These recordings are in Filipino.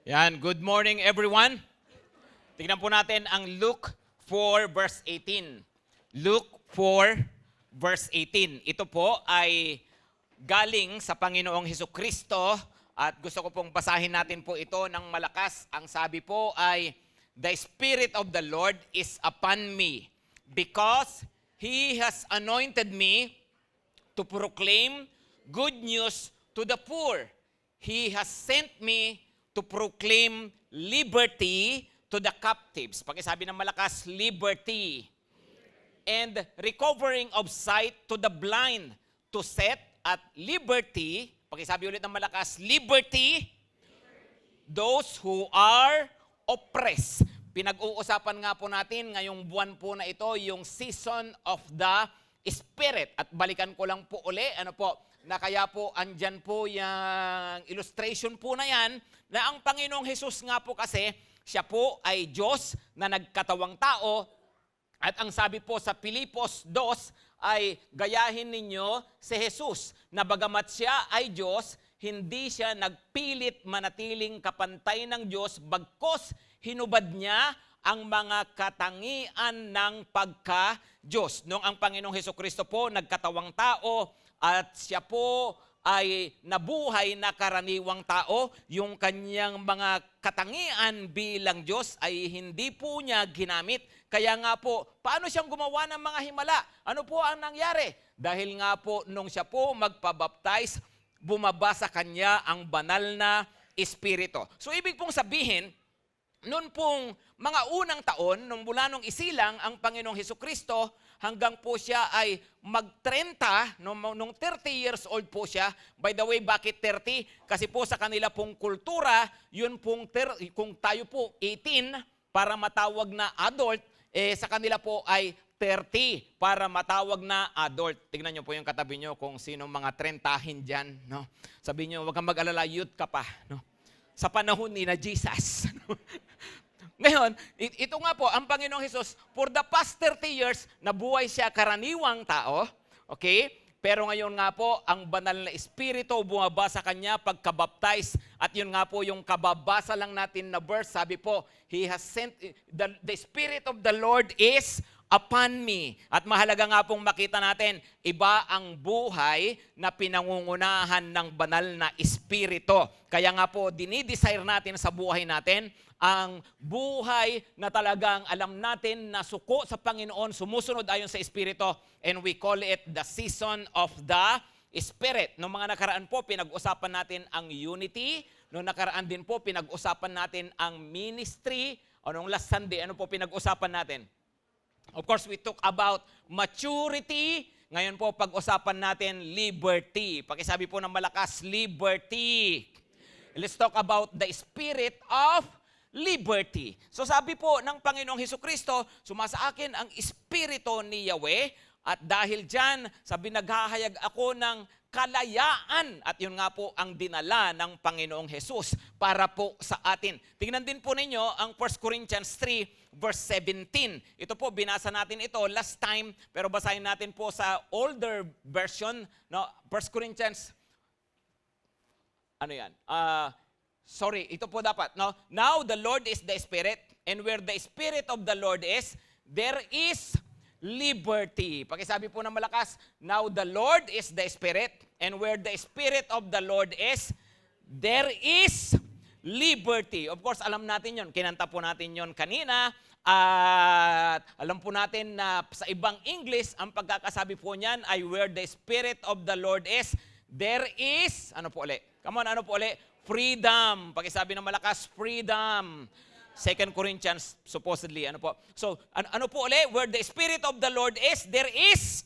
Yan, good morning everyone. Tingnan po natin ang Luke 4 verse 18. Luke 4 verse 18. Ito po ay galing sa Panginoong Hesukristo at gusto ko pong basahin natin po ito ng malakas. Ang sabi po ay, "The Spirit of the Lord is upon me because He has anointed me to proclaim good news to the poor. He has sent me to proclaim liberty to the captives." Pakisabi ng malakas, liberty. "And recovering of sight to the blind, to set at liberty," pakisabi ulit ng malakas, liberty, "those who are oppressed." Pinag-uusapan nga po natin ngayong buwan po na ito, yung season of the Spirit. At balikan ko lang po uli, na kaya po andyan po yung illustration po na yan, na ang Panginoong Hesus nga po kasi, siya po ay Diyos na nagkatawang tao. At ang sabi po sa Pilipos 2 ay, "Gayahin ninyo si Jesus, na bagamat siya ay Diyos, hindi siya nagpilit manatiling kapantay ng Diyos, bagkos hinubad niya ang mga katangian ng pagka-Diyos." Nung ang Panginoong Hesukristo po nagkatawang tao at siya po ay nabuhay na karaniwang tao, yung kanyang mga katangian bilang Diyos ay hindi po niya ginamit. Kaya nga po, paano siyang gumawa ng mga himala? Ano po ang nangyari? Dahil nga po, nung siya po magpabaptize, bumaba sa kanya ang banal na Espiritu. So ibig pong sabihin, noon pong mga unang taon, nung mula nung isilang ang Panginoong Hesukristo, hanggang po siya ay mag-30, nung 30 years old po siya. By the way, bakit 30? Kasi po sa kanila pong kultura, yun pong, kung tayo po 18 para matawag na adult, sa kanila po ay 30 para matawag na adult. Tingnan nyo po yung katabi nyo kung sino mga 30 dyan. No? Sabi nyo, huwag kang mag-alala, youth ka pa. No? Sa panahon ni na Jesus. Ngayon, ito nga po, ang Panginoong Hesus, for the past 30 years, nabuhay siya karaniwang tao, okay? Pero ngayon nga po, ang banal na Espiritu bumaba sa kanya pagka-baptize. At yun nga po yung kababasa lang natin na verse, sabi po, He has sent, the Spirit of the Lord is upon me. At mahalaga nga pong makita natin, iba ang buhay na pinangungunahan ng banal na Espiritu. Kaya nga po, dinidesire natin sa buhay natin, ang buhay na talagang alam natin na suko sa Panginoon, sumusunod ayon sa Espiritu, and we call it the season of the Spirit. Noong mga nakaraan po, pinag-usapan natin ang unity. Noong nakaraan din po, pinag-usapan natin ang ministry. O noong last Sunday, ano po pinag-usapan natin? Of course, we talk about maturity. Ngayon po, pag-usapan natin liberty. Pakisabi po ng malakas, liberty. Let's talk about the spirit of liberty. So sabi po ng Panginoong Hesukristo, sumasa akin ang espiritu ni Yahweh, at dahil dyan, sabi, naghahayag ako ng kalayaan. At yun nga po ang dinala ng Panginoong Hesus para po sa atin. Tingnan din po ninyo ang 1 Corinthians 3 verse 17. Ito po, binasa natin ito last time, pero basahin natin po sa older version. No? 1 Corinthians, ito po dapat. No? Now the Lord is the Spirit, and where the Spirit of the Lord is, there is liberty. Pakisabi po ng malakas, now the Lord is the Spirit, and where the Spirit of the Lord is, there is liberty. Of course, alam natin yon. Kinanta po natin yon kanina. At alam po natin na sa ibang English, ang pagkakasabi po niyan ay, where the Spirit of the Lord is, there is, ano po ulit? Come on, ano po ulit? Freedom. Pakisabi ng malakas, freedom. 2 Corinthians, supposedly, ano po? So, ano po ulit? Where the Spirit of the Lord is, there is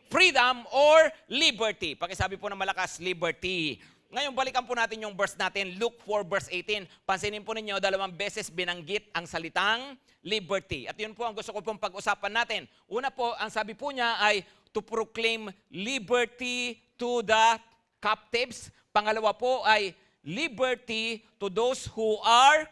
freedom or liberty. Pakisabi po ng malakas, liberty. Ngayon, balikan po natin yung verse natin, Luke 4 verse 18. Pansinin po ninyo, 2 beses binanggit ang salitang liberty. At yun po ang gusto ko pong pag-usapan natin. Una po, ang sabi po niya ay to proclaim liberty to the captives. Pangalawa po ay liberty to those who are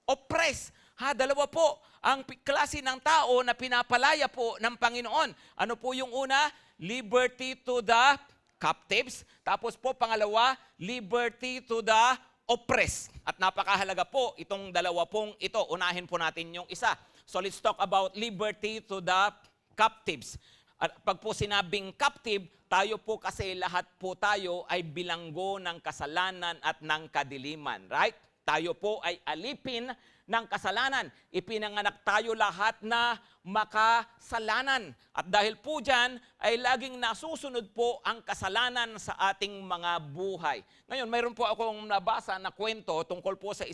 oppressed. Dalawa po ang klase ng tao na pinapalaya po ng Panginoon. Ano po yung una? Liberty to the captives. Tapos po pangalawa, liberty to the oppressed. At napakahalaga po itong dalawa pong ito. Unahin po natin yung isa. So let's talk about liberty to the captives. At pag po sinabing captive, tayo po kasi lahat po tayo ay bilanggo ng kasalanan at ng kadiliman. Right? Tayo po ay alipin ng kasalanan. Ipinanganak tayo lahat na makasalanan. At dahil po dyan, ay laging nasusunod po ang kasalanan sa ating mga buhay. Ngayon, mayroon po akong nabasa na kwento tungkol po sa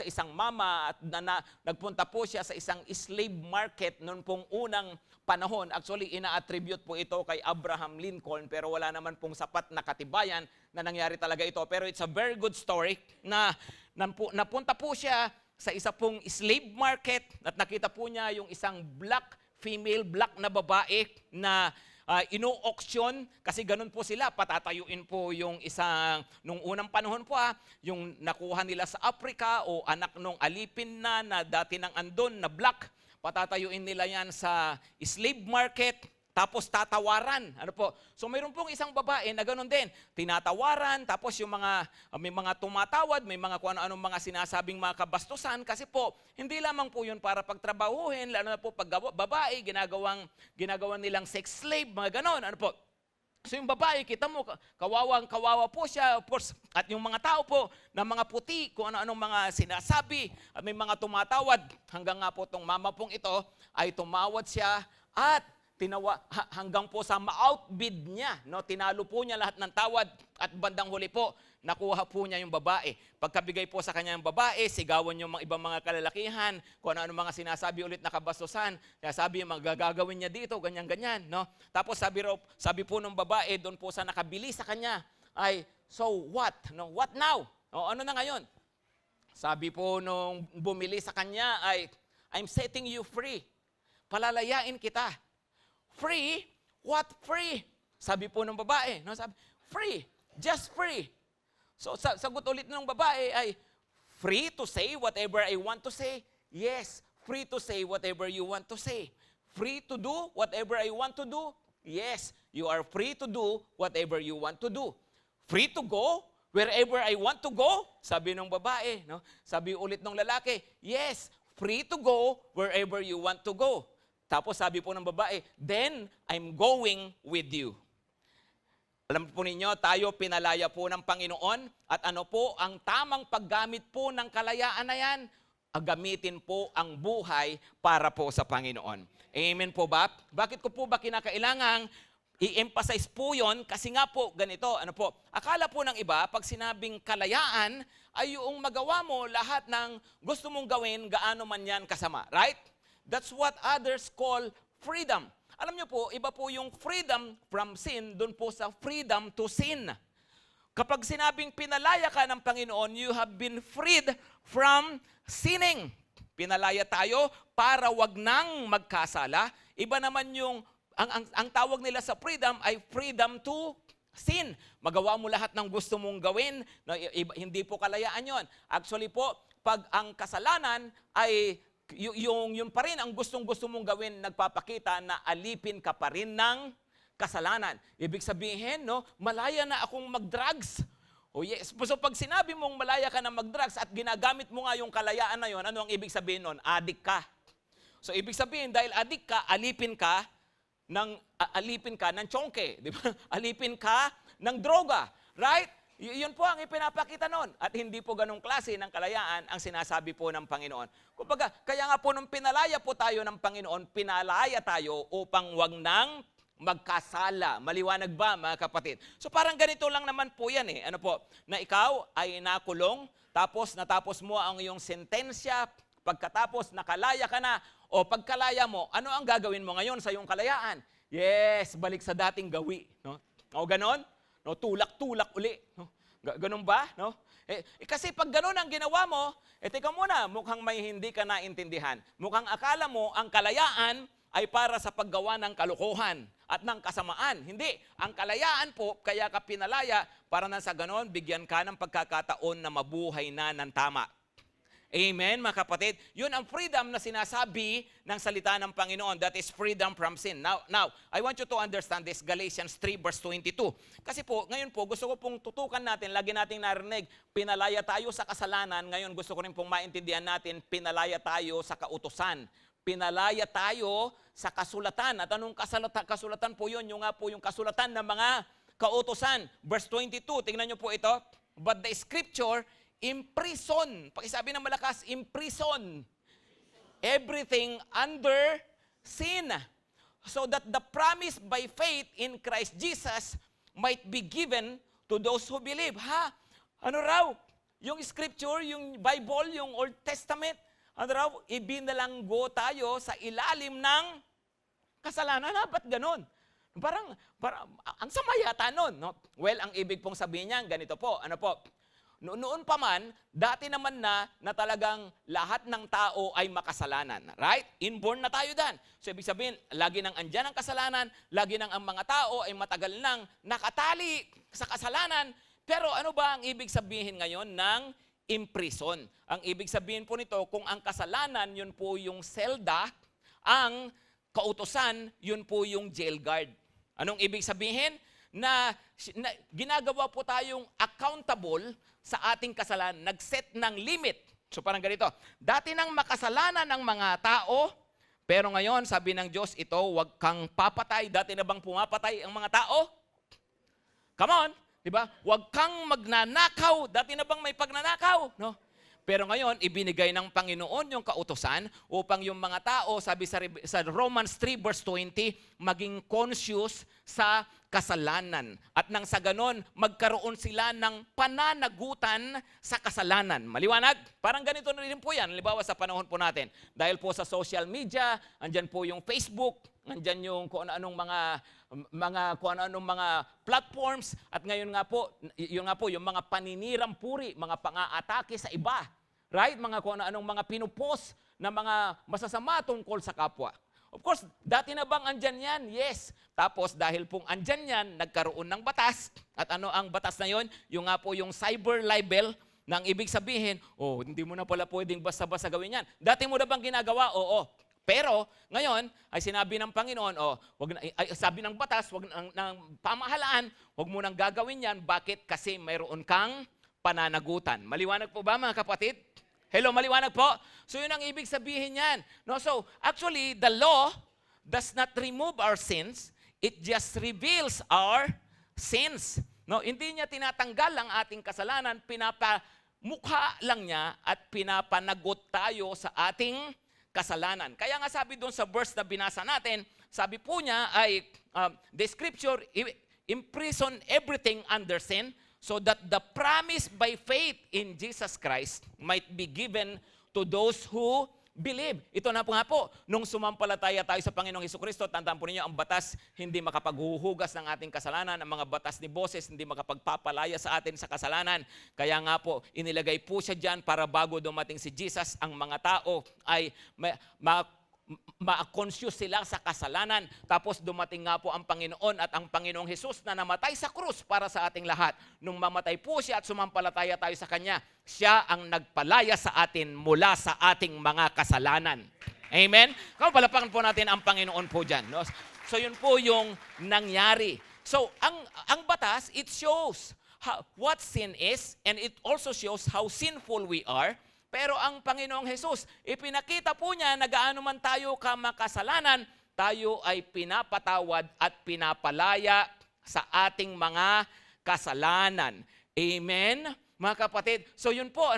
isang mama at nagpunta po siya sa isang slave market noon pong unang panahon. Actually, ina-attribute po ito kay Abraham Lincoln, pero wala naman pong sapat na katibayan na nangyari talaga ito. Pero it's a very good story na napunta po siya sa isa pong slave market at nakita po niya yung isang black na babae na ino-auction kasi ganun po sila, patatayuin po yung isang, nung unang panahon po yung nakuha nila sa Africa o anak nung alipin na dati nang andon na black, patatayuin nila yan sa slave market, tapos tatawaran. Ano po? So mayroon pong isang babae na ganun din. Tinatawaran, tapos yung may mga tumatawad, may mga kung ano-anong mga sinasabing mga kabastusan. Kasi po, hindi lamang po yun para pagtrabahuhin, lalo na po pag babae, ginagawa nilang sex slave, mga ganun. Ano po? So yung babae, kita mo, kawawa po siya. Of course, at yung mga tao po, na mga puti, kung ano-anong mga sinasabi, at may mga tumatawad. Hanggang nga po itong mama pong ito, ay tumawad siya at hanggang po sa ma-outbid niya, no? Tinalo po niya lahat ng tawad at bandang huli po, nakuha po niya yung babae. Pagkabigay po sa kanya yung babae, sigawan yung mga ibang mga kalalakihan, kung ano mga sinasabi ulit na kabastusan, kaya sabi yung mga gagawin niya dito, ganyan-ganyan, no? Tapos sabi po ng babae, doon po sa nakabili sa kanya, ay, so what? No? What now? O, ano na ngayon? Sabi po nung bumili sa kanya ay, I'm setting you free. Palalayain kita. Free? What free? Sabi po ng babae. No? Sabi, free. Just free. So sagot ulit ng babae ay, free to say whatever I want to say? Yes. Free to say whatever you want to say. Free to do whatever I want to do? Yes. You are free to do whatever you want to do. Free to go wherever I want to go? Sabi ng babae. No? Sabi ulit ng lalaki, yes. Free to go wherever you want to go. Tapos sabi po ng babae, then I'm going with you. Alam po ninyo, tayo pinalaya po ng Panginoon at ano po ang tamang paggamit po ng kalayaan na yan? Gamitin po ang buhay para po sa Panginoon. Amen po ba? Bakit ko po ba kinakailangang i-emphasize po yun? Kasi nga po, ganito, ano po, akala po ng iba, pag sinabing kalayaan, ay yung magawa mo lahat ng gusto mong gawin, gaano man yan kasama. Right? That's what others call freedom. Alam niyo po, iba po yung freedom from sin, dun po sa freedom to sin. Kapag sinabing pinalaya ka ng Panginoon, you have been freed from sinning. Pinalaya tayo para wag nang magkasala. Iba naman yung, ang tawag nila sa freedom ay freedom to sin. Magawa mo lahat ng gusto mong gawin. No, hindi po kalayaan yon. Actually po, pag ang kasalanan ay yun pa rin ang gustong-gusto mong gawin, nagpapakita na alipin ka pa rin ng kasalanan. Ibig sabihin, no, malaya na akong mag-drugs. Oh yes. So pag sinabi mong malaya ka na mag-drugs at ginagamit mo nga yung kalayaan na yun, ano ang ibig sabihin nun? Adik ka. So ibig sabihin, dahil adik ka, alipin ka ng tsongke. Di ba? Alipin ka ng droga. Right? Yun po ang ipinapakita noon. At hindi po ganong klase ng kalayaan ang sinasabi po ng Panginoon. Kumbaga, kaya nga po nung pinalaya po tayo ng Panginoon, pinalaya tayo upang wag nang magkasala. Maliwanag ba, mga kapatid? So parang ganito lang naman po yan eh. Ano po? Na ikaw ay nakulong, tapos natapos mo ang iyong sentensya, pagkatapos nakalaya ka na, o pagkalaya mo, ano ang gagawin mo ngayon sa iyong kalayaan? Yes, balik sa dating gawi. No? O ganon? No, tulak-tulak uli. No? Ganun ba? No? Kasi pag ganun ang ginawa mo, teka muna, mukhang may hindi ka naintindihan. Mukhang akala mo ang kalayaan ay para sa paggawa ng kalokohan at ng kasamaan. Hindi. Ang kalayaan po, kaya ka pinalaya, para na sa ganon, bigyan ka ng pagkakataon na mabuhay na ng tama. Amen, mga kapatid. Yun ang freedom na sinasabi ng salita ng Panginoon. That is freedom from sin. Now, I want you to understand this, Galatians 3 verse 22. Kasi po, ngayon po, gusto ko pong tutukan natin, lagi nating narinig, pinalaya tayo sa kasalanan. Ngayon, gusto ko rin pong maintindihan natin, pinalaya tayo sa kautusan. Pinalaya tayo sa kasulatan. At anong kasulatan po yun? Yung nga po yung kasulatan ng mga kautusan. Verse 22, tingnan nyo po ito. But the scripture imprison. Pakisabi ng malakas, imprison everything under sin. So that the promise by faith in Christ Jesus might be given to those who believe. Ha? Ano raw? Yung scripture, yung Bible, yung Old Testament, ano raw? Ibinalanggo tayo sa ilalim ng kasalanan. Ha? Ba't ganun? Parang ang sama yata nun. No? Well, ang ibig pong sabihin niyan, ganito po. Ano po? Noon pa man, dati naman na talagang lahat ng tao ay makasalanan. Right? Inborn na tayo dan. So, ibig sabihin, lagi nang andyan ang kasalanan, lagi nang ang mga tao ay matagal nang nakatali sa kasalanan. Pero ano ba ang ibig sabihin ngayon ng imprison? Ang ibig sabihin po nito, kung ang kasalanan, yun po yung selda, ang kautusan, yun po yung jail guard. Anong ibig sabihin? Na ginagawa po tayong accountable sa ating kasalanan, nag-set ng limit. So parang ganito, dati nang makasalanan ng mga tao, pero ngayon sabi ng Diyos, ito, wag kang papatay. Dati na bang pumapatay ang mga tao? Come on, di ba? Wag kang magnanakaw. Dati na bang may pagnanakaw? No? Pero ngayon, ibinigay ng Panginoon yung kautusan upang yung mga tao, sabi sa Romans 3 verse 20, maging conscious sa kasalanan. At nang sa ganon, magkaroon sila ng pananagutan sa kasalanan. Maliwanag? Parang ganito na rin po yan. Halimbawa sa panahon po natin. Dahil po sa social media, andyan po yung Facebook, andyan yung kung ano-anong mga platforms, at ngayon nga po, yung mga paninirang puri, mga pang-aatake sa iba. Right? Mga kung ano-anong mga pinupost na mga masasama tungkol sa kapwa. Of course, dati na bang andyan yan? Yes. Tapos dahil pong andyan yan, nagkaroon ng batas. At ano ang batas na yon? Yung nga po yung cyber libel, nang ibig sabihin, hindi mo na pala pwedeng basta-basta gawin yan. Dati mo na bang ginagawa? Oo. Pero ngayon ay sinabi ng Panginoon, sabi ng batas, ng pamahalaan, huwag mo nang gagawin yan. Bakit? Kasi mayroon kang pananagutan. Maliwanag po ba mga kapatid? Hello, maliwanag po? So yun ang ibig sabihin yan. No, so actually, the law does not remove our sins. It just reveals our sins. No, hindi niya tinatanggal ang ating kasalanan, pinapamukha lang niya at pinapanagot tayo sa ating kasalanan. Kaya nga sabi doon sa verse na binasa natin, sabi po niya ay the scripture imprison everything under sin, so that the promise by faith in Jesus Christ might be given to those who believe. Ito na po nga po, nung sumampalataya tayo sa Panginoong Hesukristo, tandaan po ninyo, ang batas hindi makapaghuhugas ng ating kasalanan, ang mga batas ni Moses hindi makapagpapalaya sa atin sa kasalanan. Kaya nga po, inilagay po siya dyan para bago dumating si Jesus, ang mga tao ay ma-conscious sila sa kasalanan. Tapos dumating nga po ang Panginoon at ang Panginoong Hesus na namatay sa krus para sa ating lahat. Nung mamatay po siya at sumampalataya tayo sa Kanya, siya ang nagpalaya sa atin mula sa ating mga kasalanan. Amen? Palapakan po natin ang Panginoon po dyan. No? So yun po yung nangyari. So ang batas, it shows what sin is, and it also shows how sinful we are. Pero ang Panginoong Hesus, ipinakita po niya na gaano man tayo kamakasalanan, tayo ay pinapatawad at pinapalaya sa ating mga kasalanan. Amen? Mga kapatid, so yun po,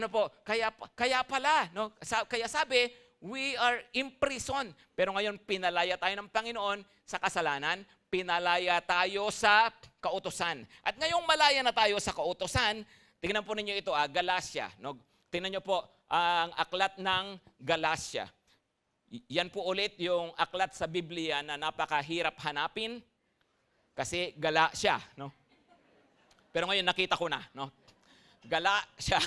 kaya pala, no? Kaya sabi, we are imprisoned. Pero ngayon, pinalaya tayo ng Panginoon sa kasalanan, pinalaya tayo sa kautusan. At ngayong malaya na tayo sa kautusan, tingnan po ninyo ito, Galatia. No? Tingnan nyo po, ang aklat ng Galatia. Yan po ulit yung aklat sa Biblia na napakahirap hanapin kasi Galatia, no? Pero ngayon nakita ko na, no? Galatia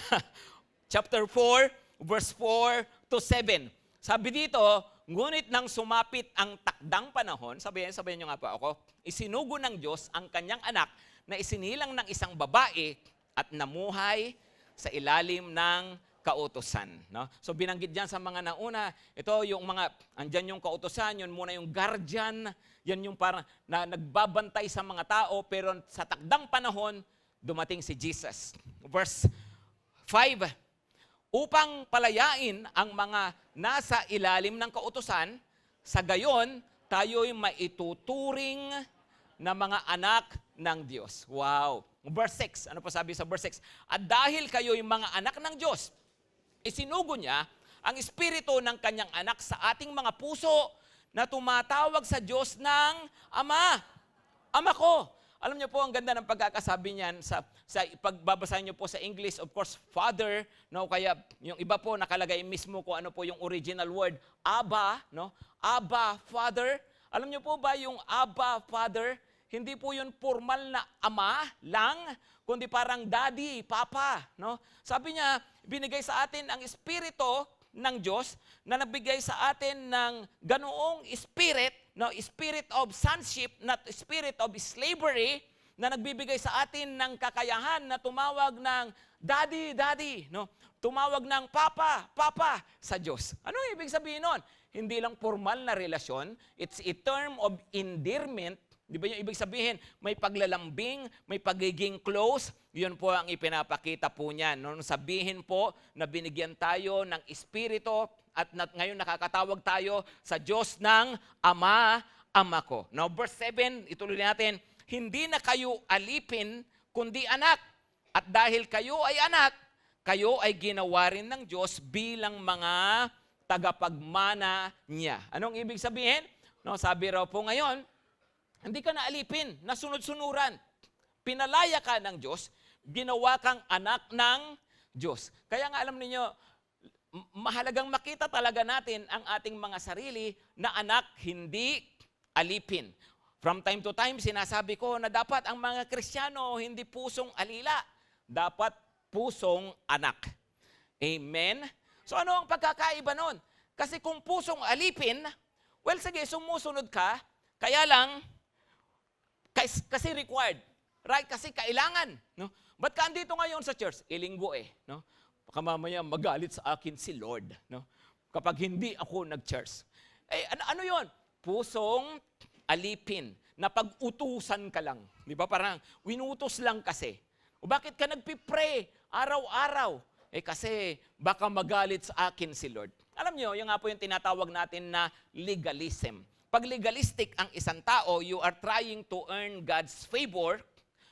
chapter 4 verse 4 to 7. Sabi dito, ngunit nang sumapit ang takdang panahon, sabihin niyo nga po ako, isinugo ng Diyos ang kanyang anak na isinilang ng isang babae at namuhay sa ilalim ng kautusan. No? So binanggit dyan sa mga nauna, ito yung mga, andyan yung kautusan, yun muna yung guardian, yan yung parang na nagbabantay sa mga tao, pero sa takdang panahon, dumating si Jesus. Verse 5, upang palayain ang mga nasa ilalim ng kautusan, sa gayon, tayo'y maituturing na mga anak ng Diyos. Wow! Verse 6, ano pa sabi sa verse 6? At dahil kayo'y mga anak ng Diyos, isinugo niya ang espiritu ng kanyang anak sa ating mga puso na tumatawag sa Diyos ng Ama. Ama ko. Alam niyo po, ang ganda ng pagkakasabi niyan sa pagbabasahin niyo po sa English, of course, Father, no? Kaya yung iba po nakalagay mismo ko ano po yung original word, Abba, no? Abba, Father. Alam niyo po ba yung Abba, Father, hindi po yun formal na ama lang, kundi parang daddy, papa, no? Sabi niya, binigay sa atin ang espiritu ng Diyos na nabigay sa atin ng ganoong spirit, no, spirit of sonship, not spirit of slavery, na nagbibigay sa atin ng kakayahan na tumawag ng daddy, daddy, no? Tumawag ng papa, papa sa Diyos. Ano ibig sabihin nun? Hindi lang formal na relasyon, it's a term of endearment. Di ba yung ibig sabihin? May paglalambing, may pagiging close. Yun po ang ipinapakita po niyan. Nung sabihin po na binigyan tayo ng Espiritu at ngayon nakakatawag tayo sa Diyos ng Ama, Ama ko. Now, verse 7, ituloy natin, hindi na kayo alipin, kundi anak. At dahil kayo ay anak, kayo ay ginawa rin ng Diyos bilang mga tagapagmana niya. Anong ibig sabihin? No, sabi raw po ngayon, hindi ka na alipin, nasunod-sunuran. Pinalaya ka ng Diyos, ginawa kang anak ng Diyos. Kaya nga alam niyo, mahalagang makita talaga natin ang ating mga sarili na anak, hindi alipin. From time to time, sinasabi ko na dapat ang mga Kristiyano hindi pusong alila, dapat pusong anak. Amen? So ano ang pagkakaiba nun? Kasi kung pusong alipin, well, sige, sumusunod ka, kaya lang, kasi required, right? Kasi kailangan, no? Ba't ka andito ngayon sa church? Ilinggo no? Baka mamaya magalit sa akin si Lord, no? Kapag hindi ako nag-church. Eh, ano yon? Pusong alipin, na pag-utusan ka lang. Di ba? Parang winutos lang kasi. O bakit ka nagpipray araw-araw? Eh kasi baka magalit sa akin si Lord. Alam nyo, yung nga po yung tinatawag natin na legalism. Pag legalistic ang isang tao, you are trying to earn God's favor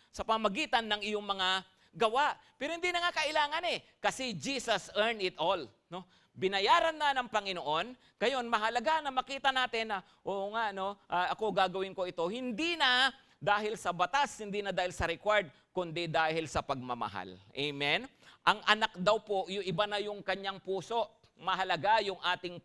sa pamagitan ng iyong mga gawa. Pero hindi na nga kailangan kasi Jesus earned it all. No? Binayaran na ng Panginoon, kayon mahalaga na makita natin na, oo nga, no, ako gagawin ko ito. Hindi na dahil sa batas, hindi na dahil sa required, kundi dahil sa pagmamahal. Amen? Ang anak daw po, yung iba na yung kanyang puso. Mahalaga yung ating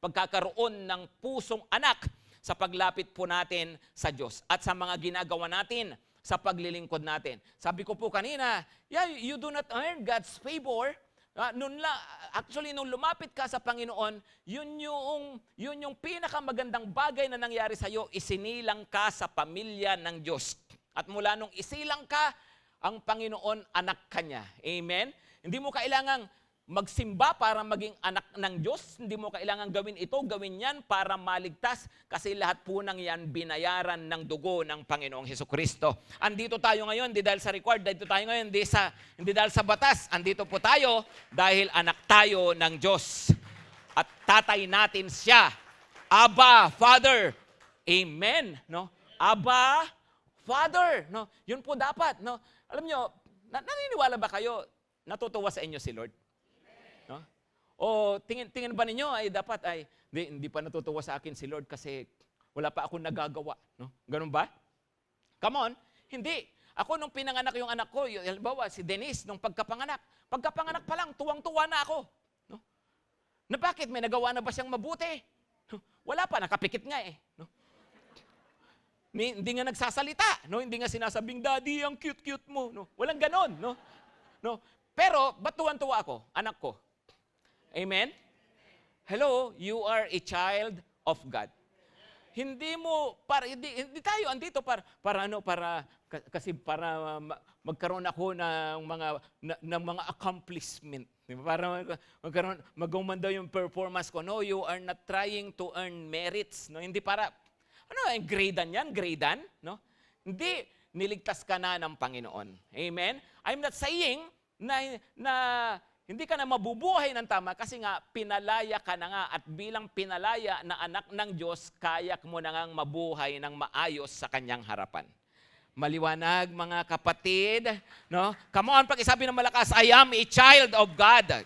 pagkakaroon ng pusong anak sa paglapit po natin sa Diyos at sa mga ginagawa natin sa paglilingkod natin. Sabi ko po kanina, you do not earn God's favor. Actually, nung lumapit ka sa Panginoon, yun yung pinakamagandang bagay na nangyari sa iyo, isinilang ka sa pamilya ng Diyos. At mula nung isilang ka, ang Panginoon anak ka niya. Amen? Hindi mo kailangang magsimba para maging anak ng Diyos. Hindi mo kailangan gawin ito, gawin yan para maligtas kasi lahat po ng yan binayaran ng dugo ng Panginoong Hesukristo. Andito tayo ngayon, hindi dahil sa required, dito tayo ngayon, hindi dahil sa batas. Andito po tayo dahil anak tayo ng Diyos. At tatay natin siya. Abba, Father. Amen. No? Abba, Father. No? Yun po dapat. No? Alam nyo, naniniwala ba kayo, natutuwa sa inyo si Lord? No? O tingin ba ninyo ay dapat ay hindi pa natutuwa sa akin si Lord kasi wala pa akong nagagawa, no? Ganun ba? Come on, hindi. Ako nung pinanganak yung anak ko, halimbawa si Denise nung pagkapanganak pa lang tuwang-tuwa na ako, no? Na bakit may nagawa na ba siyang mabuti? No? Wala pa, nakapikit nga no? Hindi nga nagsasalita, no? Hindi nga sinasabing, "Daddy, ang cute-cute mo." No? Walang ganon, no? No? Pero ba't tuwan-tuwa ako, anak ko? Amen? Hello, you are a child of God. Hindi mo para hindi tayo andito kasi para magkaroon ako ng mga accomplishment. Di ba? Para magumanda yung performance ko. No, you are not trying to earn merits. No, hindi para gradean yan, gradean, no? Hindi, niligtas ka na ng Panginoon. Amen? I'm not saying na hindi ka na mabubuhay ng tama kasi nga pinalaya ka na nga at bilang pinalaya na anak ng Diyos, kaya mo na ngang mabuhay ng maayos sa kanyang harapan. Maliwanag mga kapatid, no? Come on, pag-isabi ng malakas, I am a child of God.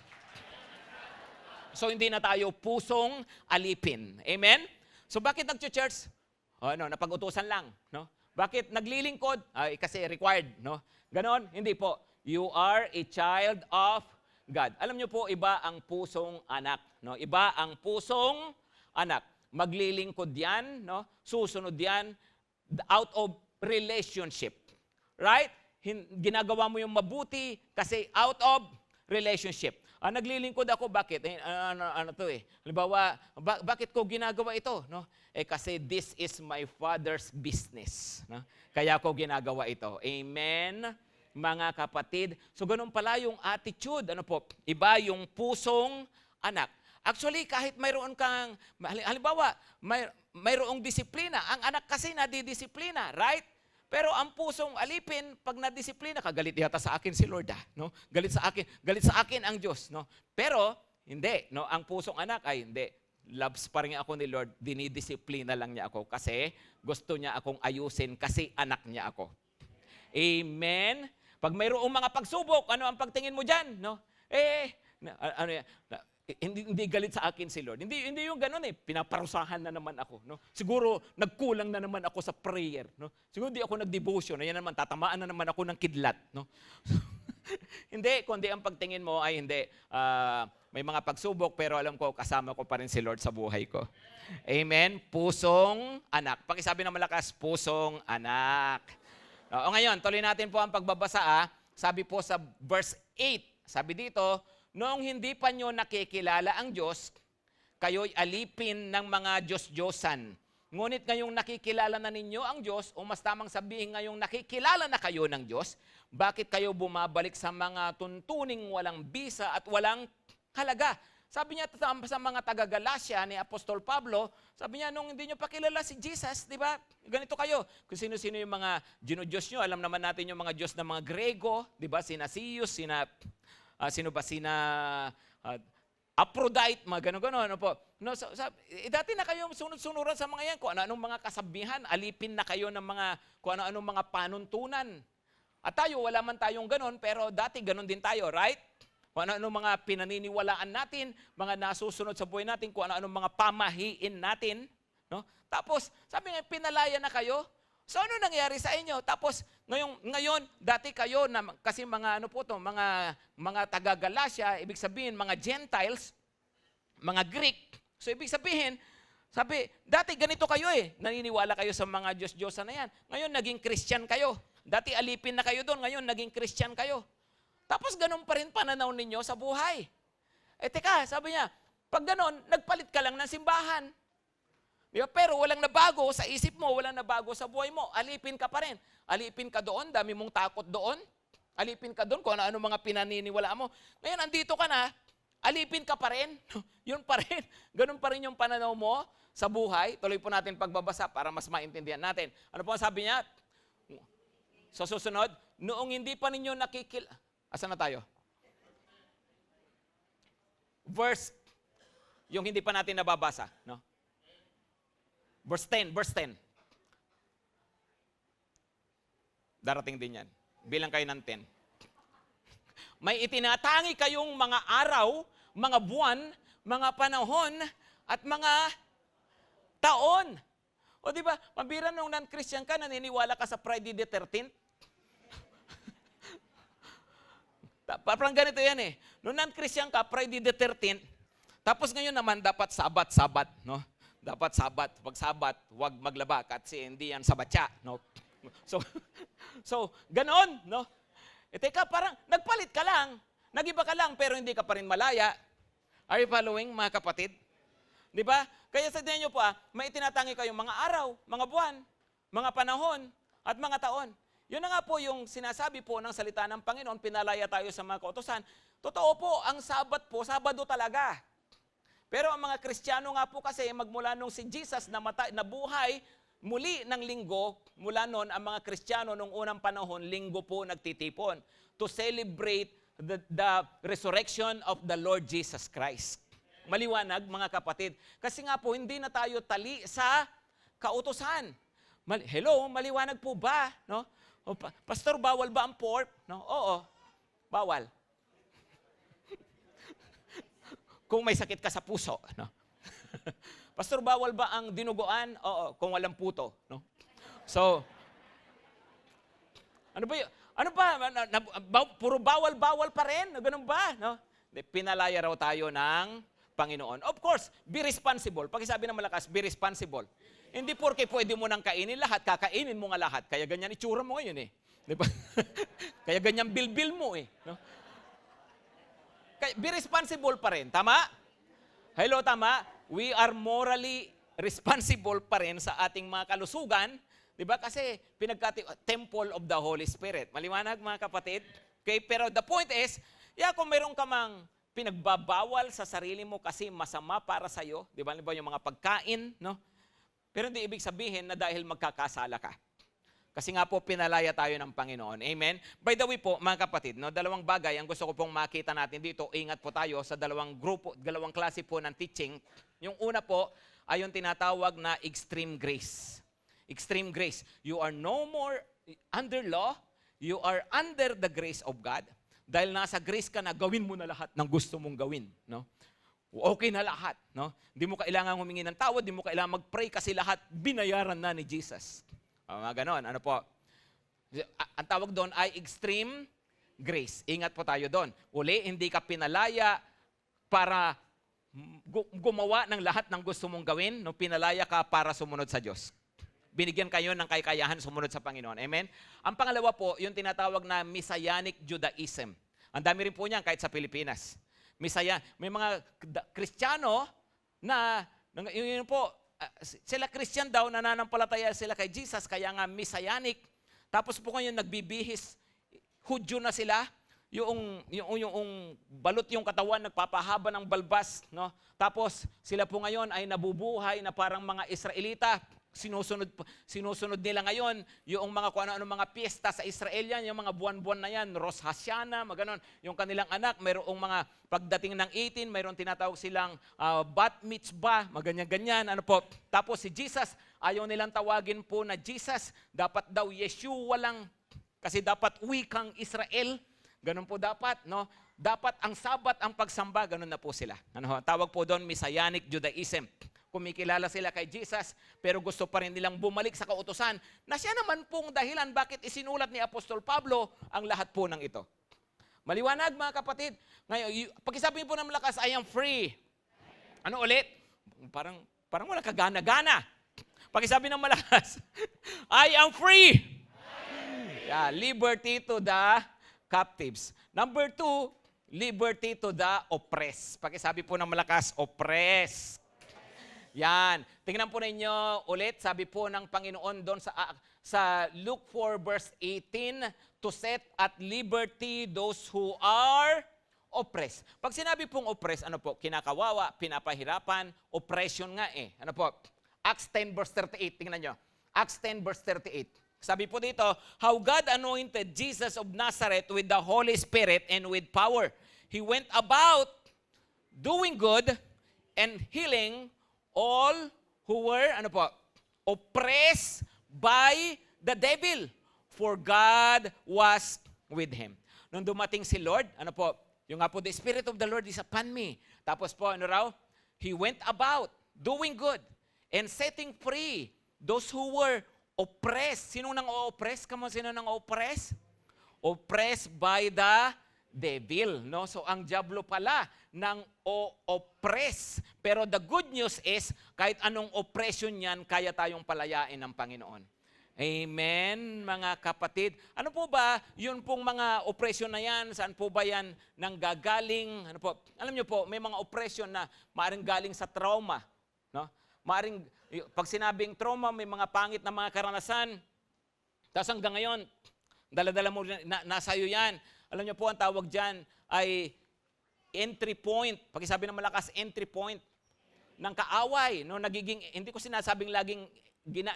So hindi na tayo pusong alipin. Amen? So bakit nag-church? Napag-utusan lang, no? Bakit naglilingkod? Kasi required, no? Ganon? Hindi po. You are a child of God. Alam niyo po, iba ang pusong anak, no? Iba ang pusong anak. Maglilingkod 'yan, no? Susunod 'yan out of relationship. Right? Ginagawa mo yung mabuti kasi out of relationship. Naglilingkod ako, bakit? Halimbawa, bakit ko ginagawa ito? No? Kasi this is my Father's business. No? Kaya ko ginagawa ito. Amen, mga kapatid. So, ganun pala yung attitude. Iba yung pusong anak. Actually, kahit mayroon kang, halimbawa, mayroong disiplina. Ang anak kasi nadidisiplina, right? Pero ang pusong alipin, pag nadisiplina ka, galit yata sa akin si Lord, no? Galit sa akin ang Diyos, no? Pero hindi, no? Ang pusong anak ay hindi. Loves pa rin ako ni Lord, dinidisiplina lang niya ako kasi gusto niya akong ayusin kasi anak niya ako. Amen. Pag mayroong mga pagsubok, ano ang pagtingin mo diyan, no? Hindi galit sa akin si Lord. Hindi yung ganoon pinaparusahan na naman ako, no? Siguro nagkulang na naman ako sa prayer, no? Siguro hindi ako nag-devotion, ayan naman tatamaan na naman ako ng kidlat, no? Hindi, kundi ang pagtingin mo ay hindi may mga pagsubok pero alam ko kasama ko pa rin si Lord sa buhay ko. Amen. Pusong anak. Pakisabi ng malakas, pusong anak. O ngayon, tuloy natin po ang pagbabasa. Sabi po sa verse 8, sabi dito, noong hindi pa nyo nakikilala ang Diyos, kayo'y alipin ng mga Diyos-Diyosan. Ngunit ngayong nakikilala na ninyo ang Diyos, o mas tamang sabihin ngayong nakikilala na kayo ng Diyos, bakit kayo bumabalik sa mga tuntuning walang bisa at walang halaga? Sabi niya sa mga taga-Galacia ni Apostol Pablo, sabi niya, nung hindi nyo pa kilala si Jesus, di ba? Ganito kayo. Kung sino-sino yung mga Diyos nyo, alam naman natin yung mga Diyos ng mga Grego, di ba? Sina Zeus, sina Aphrodite, mga gano'n-gano'n. Ano po? No, dati na kayo sunod-sunuran sa mga yan. Kung ano-anong mga kasabihan, alipin na kayo ng mga, kung ano-anong mga panuntunan. At tayo, wala man tayong gano'n, pero dati gano'n din tayo, right? Kung ano-anong mga pinaniniwalaan natin, mga nasusunod sa buhay natin, kung ano-anong mga pamahiin natin. No? Tapos, sabi nga, pinalaya na kayo. So ano nangyari sa inyo? Tapos ngayon dati kayo na kasi mga mga taga-Galacia, ibig sabihin mga Gentiles, mga Greek. So ibig sabihin, dati ganito kayo naniniwala kayo sa mga Diyos-Diyosan na yan. Ngayon naging Christian kayo. Dati alipin na kayo doon, ngayon naging Christian kayo. Tapos ganun pa rin pananaw ninyo sa buhay. Teka, sabi niya, pag ganun, nagpalit ka lang ng simbahan. Diba? Pero walang nabago sa isip mo, walang nabago sa buhay mo. Alipin ka pa rin. Alipin ka doon, dami mong takot doon. Alipin ka doon kung ano mga pinaniniwalaan mo. Ngayon, andito ka na, alipin ka pa rin. Yun pa rin. Ganun pa rin yung pananaw mo sa buhay. Tuloy po natin pagbabasa para mas maintindihan natin. Ano po ang sabi niya? Sa susunod, noong hindi pa ninyo Asan na tayo? Verse, yung hindi pa natin nababasa, no? Verse 10. Darating din yan. Bilang kayo ng 10. May itinatangi kayong mga araw, mga buwan, mga panahon, at mga taon. O di ba, mabira nung non-Christian ka, naniniwala ka sa Friday the 13th? Parang ganito yan Nung non-Christian ka, Friday the 13th, tapos ngayon naman dapat Sabat, no? Dapat Sabat. Pag Sabat, huwag maglaba kasi hindi yan sabatya, no? So ganon, no? Teka, parang nagpalit ka lang, nagiba ka lang, pero hindi ka pa rin malaya. Are you following, mga kapatid? Di ba? Kaya sa niyo po, may itinatangi kayong mga araw, mga buwan, mga panahon, at mga taon. Yun na nga po yung sinasabi po ng salita ng Panginoon, pinalaya tayo sa mga kautusan. Totoo po, ang Sabat po, Sabado talaga. Pero ang mga Kristiyano nga po kasi, magmula nung si Jesus nabuhay, muli ng linggo, mula noon, ang mga Kristiyano nung unang panahon, linggo po nagtitipon to celebrate the resurrection of the Lord Jesus Christ. Maliwanag, mga kapatid. Kasi nga po, hindi na tayo tali sa kautusan. Hello, maliwanag po ba? No? Pastor, bawal ba ang pork? No? Oo, bawal. Kung may sakit ka sa puso. No? Pastor, bawal ba ang dinuguan? Oo, kung walang puto. No? So, ano ba yun? Ano ba? Puro bawal-bawal pa rin? Ganun ba? No? Pinalaya raw tayo ng Panginoon. Of course, be responsible. Pakisabi ng malakas, be responsible. Hindi porke pwede mo nang kainin lahat, kakainin mo nga lahat. Kaya ganyan itsura mo ngayon eh. Di ba? Kaya ganyan bilbil mo eh. No? Kaya, be responsible pa rin. Tama? Hello, tama? We are morally responsible pa rin sa ating mga kalusugan. Di ba? Kasi temple of the Holy Spirit. Maliwanag, mga kapatid? Okay, pero the point is, kung meron ka mang pinagbabawal sa sarili mo kasi masama para sa iyo, di ba? Yung mga pagkain, no? Pero hindi ibig sabihin na dahil magkakasala ka. Kasi nga po pinalaya tayo ng Panginoon. Amen. By the way po, mga kapatid, no, dalawang bagay ang gusto ko pong makita natin dito. Ingat po tayo sa dalawang klase po ng teaching. Yung una po ay yung tinatawag na extreme grace. Extreme grace. You are no more under law, you are under the grace of God. Dahil nasa grace ka na, gawin mo na lahat ng gusto mong gawin. No? Okay na lahat. No? Hindi mo kailangan humingi ng tawad, hindi mo kailangan mag-pray kasi lahat binayaran na ni Jesus. Mga ganon. Ano po? Ang tawag doon ay extreme grace. Ingat po tayo doon. Uli, hindi ka pinalaya para gumawa ng lahat ng gusto mong gawin. No? Pinalaya ka para sumunod sa Diyos. Binigyan kayo ng kakayahan sumunod sa Panginoon. Amen? Ang pangalawa po, yung tinatawag na Messianic Judaism. Ang dami rin po niyan kahit sa Pilipinas. May mga Kristiyano na, yun po, sila Christian daw, nananampalataya sila kay Jesus, kaya nga Messianic. Tapos po ngayon nagbibihis, Hudyo na sila, yung balot yung katawan, nagpapahaba ng balbas. No? Tapos sila po ngayon ay nabubuhay na parang mga Israelita. Sinusunod nila ngayon yung mga kung ano mga piyesta sa Israel yan, yung mga buwan-buwan na yan, Rosh Hashanah, maganon. Yung kanilang anak, mayroong mga pagdating ng 18, mayroong tinatawag silang bat mitzvah, maganyan-ganyan. Ano po? Tapos si Jesus, ayaw nilang tawagin po na Jesus, dapat daw Yeshua lang, kasi dapat wikang Israel. Ganon po dapat, no? Dapat ang Sabat ang pagsamba, ganon na po sila. Ano, tawag po doon Messianic Judaism. Kumikilala sila kay Jesus, pero gusto pa rin nilang bumalik sa kautusan na siya naman pong dahilan bakit isinulat ni Apostol Pablo ang lahat po ng ito. Maliwanag, mga kapatid. Ngayon, pagkisabi po ng malakas, I am free. Ano ulit? Parang wala kagana-gana. Pagkisabi ng malakas, I am free. Yeah, liberty to the captives. Number 2, liberty to the oppressed. Pakisabi po ng malakas, oppressed. Yan. Tingnan po ninyo ulit, sabi po ng Panginoon doon sa Luke 4 verse 18, to set at liberty those who are oppressed. Pag sinabi pong oppressed, ano po? Kinakawawa, pinapahirapan, oppression nga eh. Ano po? Acts 10 verse 38, tingnan nyo. Acts 10 verse 38. Sabi po dito, how God anointed Jesus of Nazareth with the Holy Spirit and with power. He went about doing good and healing all who were, oppressed by the devil, for God was with him. Nung dumating si Lord, yung nga po, the Spirit of the Lord is upon me. Tapos po, He went about doing good and setting free those who were oppressed. Sino nang o-oppress? Sino nang o-oppress? Oppressed by the devil. No? So, ang diablo pala ng o-oppress. Pero the good news is, kahit anong oppression yan, kaya tayong palayain ng Panginoon. Amen, mga kapatid. Ano po ba, yun pong mga oppression na yan, saan po ba yan nanggagaling? Alam niyo po, may mga oppression na maaaring galing sa trauma No? Pag sinabing trauma, may mga pangit na mga karanasan. Tapos hanggang ngayon, dala-dala mo, nasa iyo yan. Alam niyo po, ang tawag dyan ay entry point. Pag sabi ng malakas, entry point ng kaaway. No? Hindi ko sinasabing laging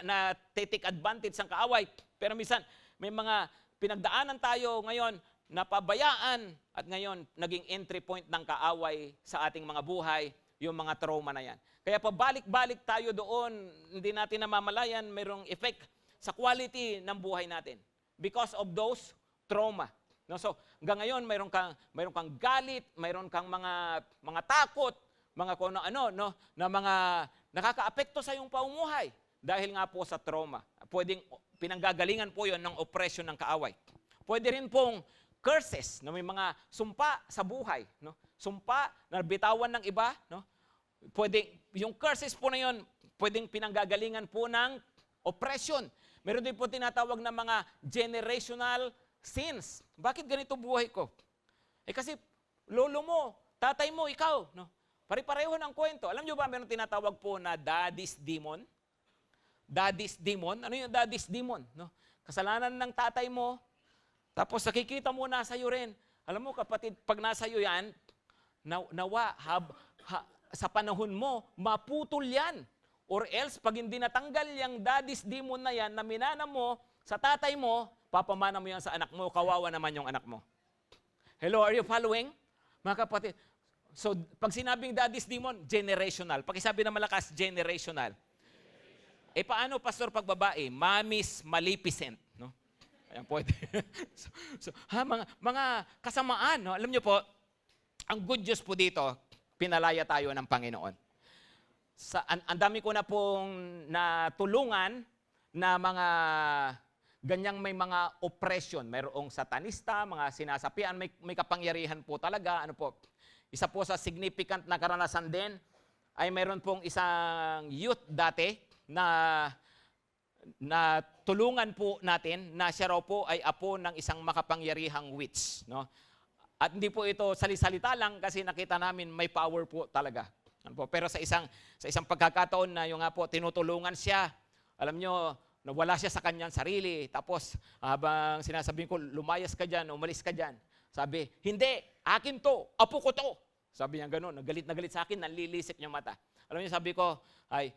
na take advantage ng kaaway. Pero minsan, may mga pinagdaanan tayo ngayon, napabayaan, at ngayon, naging entry point ng kaaway sa ating mga buhay, yung mga trauma na yan. Kaya pabalik-balik tayo doon, hindi natin namamalayan, mayroong effect sa quality ng buhay natin. Because of those trauma. No? So, hanggang ngayon, mayroon kang galit, mayroon kang mga takot, mga kung ano, no? Na mga nakakaapekto sa iyong paumuhay dahil nga po sa trauma. Pwedeng pinanggagalingan po yon ng oppression ng kaaway. Pwede rin pong curses, no? May mga sumpa sa buhay. No? Sumpa na bitawan ng iba, no? Yung curses po na yun, pwedeng pinanggagalingan po ng oppression. Meron din po tinatawag na mga generational sins. Bakit ganito buhay ko? Kasi lolo mo, tatay mo, ikaw. No? Pare-pareho ng kwento. Alam nyo ba, meron tinatawag po na daddy's demon? Daddy's demon? Ano yung daddy's demon? No? Kasalanan ng tatay mo, tapos nakikita mo nasa iyo rin. Alam mo kapatid, pag nasa iyo yan, sa panahon mo, maputol yan. Or else, pag hindi natanggal yung daddy's demon na yan, na minana mo sa tatay mo, papamana mo yan sa anak mo, kawawa naman yung anak mo. Hello, are you following? Mga kapatid, so pag sinabing daddy's demon, generational. Pag isabi na malakas, generational. Paano, pastor, pag babae? Mommy's Maleficent. No? Ayan, pwede. mga kasamaan, no? Alam nyo po, ang good news po dito, pinalaya tayo ng Panginoon. Ang dami ko na pong natulungan na mga ganyang may mga oppression. Mayroong satanista, mga sinasapian, may kapangyarihan po talaga. Ano po? Isa po sa significant na karanasan din ay mayroon pong isang youth dati na tulungan po natin na siya raw po ay apo ng isang makapangyarihang witch. No? At hindi po ito salisalita lang kasi nakita namin may power po talaga. Ano po? Pero sa isang pagkakataon na yung nga po tinutulungan siya, alam nyo, nawala siya sa kanyang sarili. Tapos habang sinasabihin ko, lumayas ka dyan, umalis ka dyan. Sabi, hindi, akin to, apo ko to. Sabi niya gano'n, nagalit na galit sa akin, nanlilisik niya mata. Alam niyo, sabi ko, ay,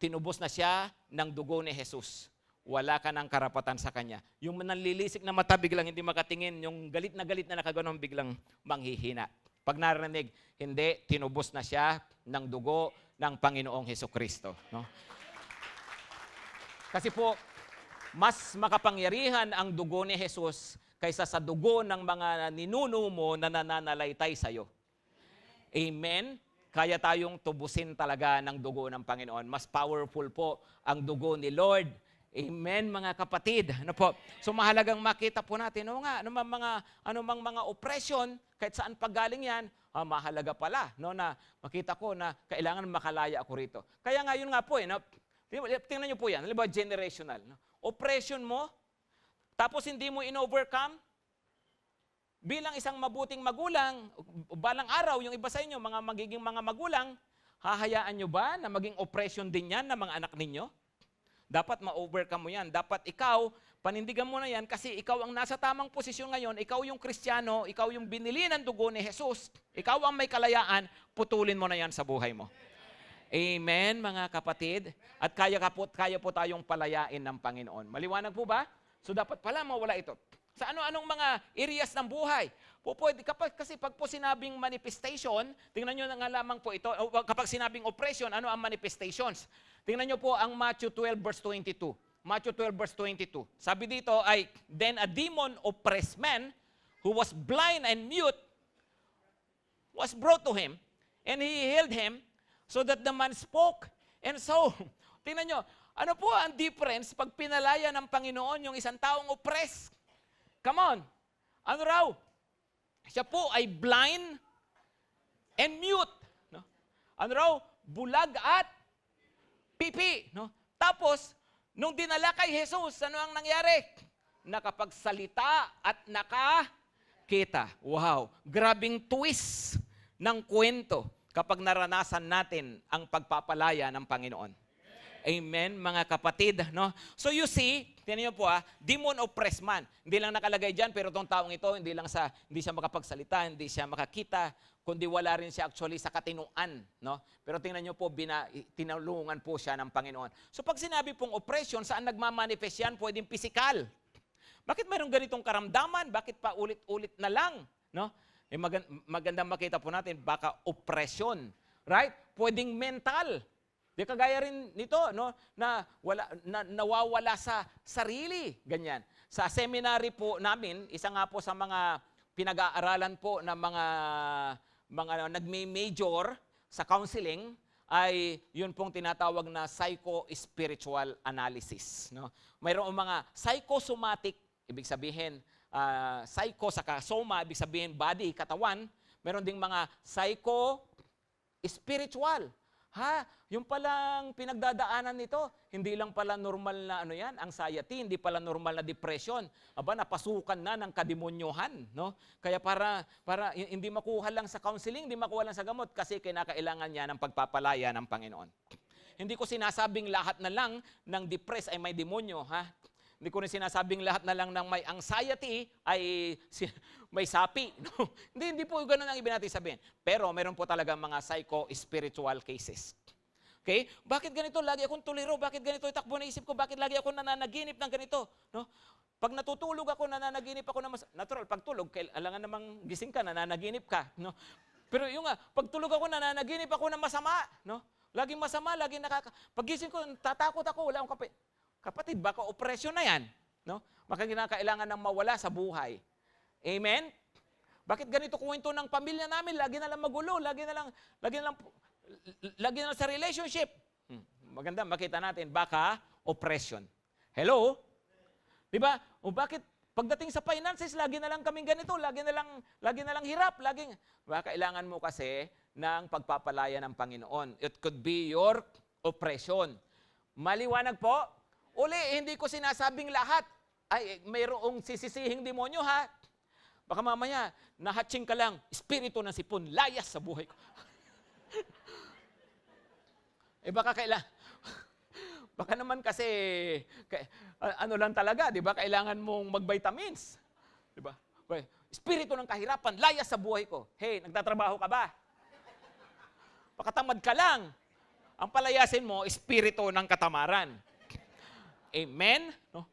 tinubos na siya ng dugo ni Jesus. Wala ka ng karapatan sa kanya. Yung nanlilisik na mata, biglang hindi makatingin. Yung galit na nakaganon, biglang manghihina. Pag narinig, hindi, tinubos na siya ng dugo ng Panginoong Hesukristo. No? Kasi po, mas makapangyarihan ang dugo ni Jesus kaysa sa dugo ng mga ninuno mo na nananalaytay sa'yo. Amen? Kaya tayong tubusin talaga ng dugo ng Panginoon. Mas powerful po ang dugo ni Lord. Amen, mga kapatid. Ano po? So mahalagang makita po natin, anumang mga oppression, kahit saan paggaling yan, mahalaga pala, no, na makita ko na kailangan makalaya ako rito. Kaya nga yun nga po, no? Tingnan niyo po yan, halimbawa generational. No? Oppression mo, tapos hindi mo in-overcome, bilang isang mabuting magulang, balang araw, yung iba sa inyo, magiging mga magulang, hahayaan nyo ba na maging oppression din yan ng mga anak ninyo? Dapat ma-overcome mo yan. Dapat ikaw, panindigan mo na yan kasi ikaw ang nasa tamang posisyon ngayon, ikaw yung Kristiyano, ikaw yung binili ng dugo ni Jesus, ikaw ang may kalayaan, putulin mo na yan sa buhay mo. Amen, mga kapatid? At kaya po tayong palayain ng Panginoon. Maliwanag po ba? So dapat pala mawala ito. Sa ano-anong mga areas ng buhay. Kasi pag po sinabing manifestation, tingnan nyo na nga lamang po ito, kapag sinabing oppression, ano ang manifestations? Tingnan nyo po ang Matthew 12 verse 22. Matthew 12 verse 22. Sabi dito ay, then a demon oppressed man who was blind and mute was brought to him, and he healed him so that the man spoke. And so, tingnan nyo, ano po ang difference pag pinalaya ng Panginoon yung isang taong oppressed? Come on. Ano raw? Siya po ay blind and mute. No? Ano raw? Bulag at pipi. No? Tapos, nung dinala kay Jesus, ano ang nangyari? Nakapagsalita at nakakita. Wow. Grabing twist ng kwento. kapag naranasan natin ang pagpapalaya ng Panginoon. Amen, mga kapatid, no? So you see, tingnan niyo po demon oppressed man. Hindi lang nakalagay diyan, pero itong taong ito hindi siya makapagsalita, hindi siya makakita, kundi wala rin siya actually sa katinuan, no? Pero tingnan niyo po, tinulungan po siya ng Panginoon. So pag sinabi pong oppression, saan nagmamanifest yan? Pwedeng physical. Bakit mayroong ganitong karamdaman? Bakit pa ulit-ulit na lang, no? Magandang makita po natin, baka oppression, right? Pwedeng mental. Di kagaya rin nito, no, na nawawala sa sarili, ganyan. Sa seminary po namin, isa nga po sa mga pinag-aaralan po ng mga nagme-major sa counseling ay yun pong tinatawag na psycho-spiritual analysis, no. Mayroong mga psychosomatic, ibig sabihin psycho saka soma, ibig sabihin body, katawan. Meron ding mga psycho-spiritual. Yung palang pinagdadaanan nito, hindi lang pala normal na anxiety, hindi pala normal na depression. Napasukan na ng kademonyohan, no? Kaya para hindi makuha lang sa counseling, hindi makuha lang sa gamot kasi kinakailangan niya ng pagpapalaya ng Panginoon. Hindi ko sinasabing lahat na lang ng depressed ay may demonyo, Hindi ko rin sinasabing lahat na lang ng may anxiety ay may sapi. No? Hindi po ganun ang ibig natin sabihin. Pero meron po talaga mga psycho-spiritual cases. Okay? Bakit ganito? Lagi akong tuliro. Bakit ganito itakbo na isip ko? Bakit lagi ako nananaginip ng ganito? No? Pag natutulog ako, nananaginip ako na natural, pag tulog, kailangan namang gising ka, nananaginip ka. No? Pero yung pag tulog ako, nananaginip ako na masama. No? Laging masama, laging Pag gising ko, tatakot ako, wala akong Kapatid, baka oppression na yan. No? Baka kailangan ng mawala sa buhay. Amen? Bakit ganito kwento ng pamilya namin? Lagi na lang magulo, lagi na lang sa relationship. Maganda, makita natin, baka oppression. Hello? Di ba? O bakit pagdating sa finances, lagi na lang kaming ganito, lagi na lang hirap, baka kailangan mo kasi ng pagpapalaya ng Panginoon. It could be your oppression. Maliwanag po? Uli, hindi ko sinasabing lahat ay mayroong sisisihing demonyo, Baka mamaya, nahatsing ka lang, espiritu ng sipon, layas sa buhay ko. Baka naman kasi, ano lang talaga, di ba? Kailangan mong mag-vitamins. Di ba? Espiritu ng kahirapan, layas sa buhay ko. Hey, nagtatrabaho ka ba? Baka tamad ka lang. Ang palayasin mo, espiritu ng katamaran. Amen? No?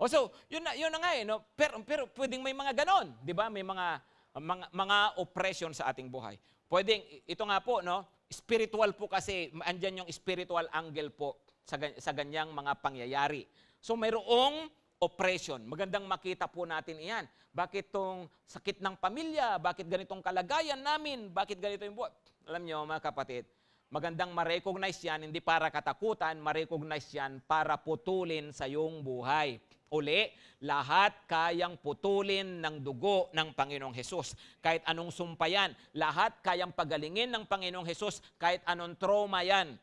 So, yun na nga no? Pero pwedeng may mga ganon, 'di ba? May mga oppression sa ating buhay. Pwedeng ito nga po, no? Spiritual po kasi andyan yung spiritual angle po sa ganyang mga pangyayari. So mayroong oppression. Magandang makita po natin iyan. Bakit tong sakit ng pamilya? Bakit ganitong kalagayan namin? Bakit ganito yung buhay? Alam niyo, mga kapatid, magandang ma-recognize yan, hindi para katakutan, ma-recognize yan para putulin sa iyong buhay. Uli, lahat kayang putulin ng dugo ng Panginoong Hesus. Kahit anong sumpa yan, lahat kayang pagalingin ng Panginoong Hesus, kahit anong trauma yan.